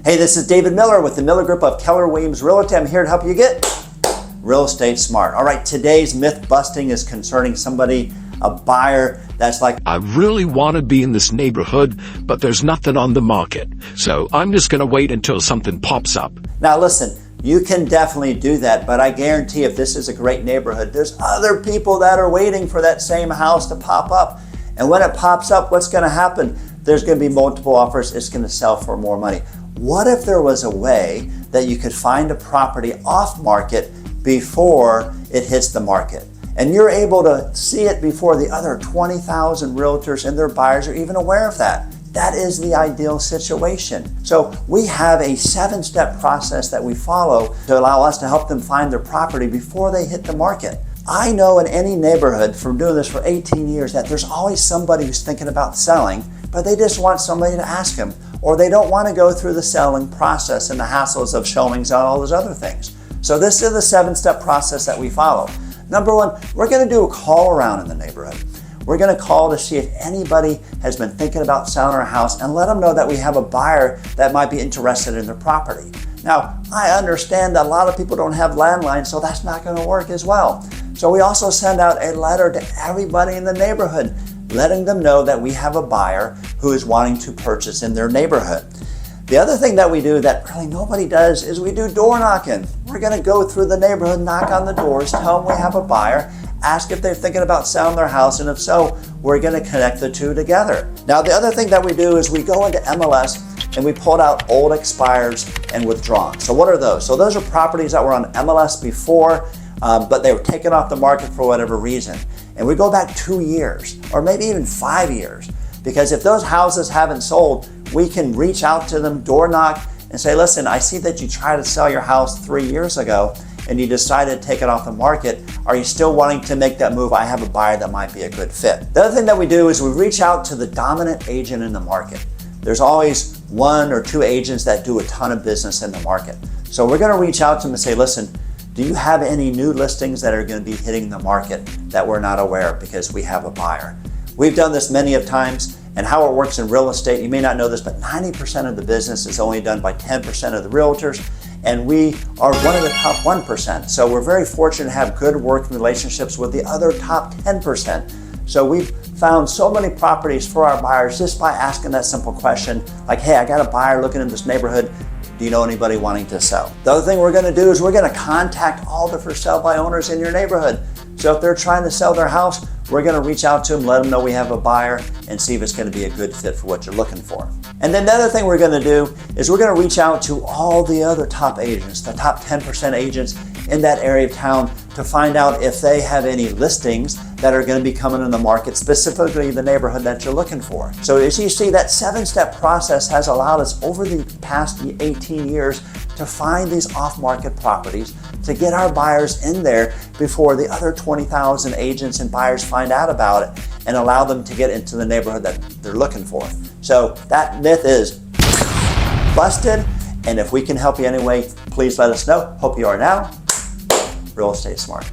Hey, this is David Miller with the Miller Group of Keller Williams Realty. I'm here to help you get real estate smart. All right, today's myth busting is concerning somebody, a buyer that's like, I really want to be in this neighborhood, but there's nothing on the market. So I'm just going to wait until something pops up. Now listen, you can definitely do that, but I guarantee if this is a great neighborhood, there's other people that are waiting for that same house to pop up. And when it pops up, what's going to happen? There's going to be multiple offers. It's going to sell for more money. What if there was a way that you could find a property off market before it hits the market? And you're able to see it before the other 20,000 realtors and their buyers are even aware of that. That is the ideal situation. So we have a 7-step process that we follow to allow us to help them find their property before they hit the market. I know in any neighborhood from doing this for 18 years that there's always somebody who's thinking about selling, but they just want somebody to ask them, or they don't want to go through the selling process and the hassles of showings and all those other things. So this is the 7-step process that we follow. Number one, we're going to do a call around in the neighborhood. We're going to call to see if anybody has been thinking about selling our house and let them know that we have a buyer that might be interested in their property. Now, I understand that a lot of people don't have landlines, so that's not going to work as well. So we also send out a letter to everybody in the neighborhood, letting them know that we have a buyer who is wanting to purchase in their neighborhood. The other thing that we do that really nobody does is we do door knocking. We're going to go through the neighborhood, knock on the doors, tell them we have a buyer, ask if they're thinking about selling their house, and if so, we're going to connect the two together. Now, the other thing that we do is we go into MLS and we pulled out old expires and withdrawn. So what are those? So those are properties that were on MLS before, but they were taken off the market for whatever reason. And we go back 2 years, or maybe even 5 years, because if those houses haven't sold, we can reach out to them, door knock, and say, listen, I see that you tried to sell your house 3 years ago and you decided to take it off the market. Are you still wanting to make that move? I have a buyer that might be a good fit. The other thing that we do is we reach out to the dominant agent in the market. There's always 1 or 2 agents that do a ton of business in the market. So we're going to reach out to them and say, listen, do you have any new listings that are going to be hitting the market that we're not aware of because we have a buyer? We've done this many of times, and how it works in real estate, you may not know this, but 90% of the business is only done by 10% of the realtors, and we are one of the top 1%. So we're very fortunate to have good working relationships with the other top 10%. So we've found so many properties for our buyers just by asking that simple question, like, hey, I got a buyer looking in this neighborhood. Do you know anybody wanting to sell? The other thing we're going to do is we're going to contact all the for sale by owners in your neighborhood. So if they're trying to sell their house, we're going to reach out to them, let them know we have a buyer, and see if it's going to be a good fit for what you're looking for. And then the other thing we're going to do is we're going to reach out to all the other top agents, the top 10% agents in that area of town, to find out if they have any listings that are going to be coming in the market, specifically the neighborhood that you're looking for. So as you see, that 7-step process has allowed us over the past 18 years to find these off-market properties, to get our buyers in there before the other 20,000 agents and buyers find out about it, and allow them to get into the neighborhood that they're looking for. So that myth is busted, and if we can help you anyway, please let us know. Hope you are now real estate smart.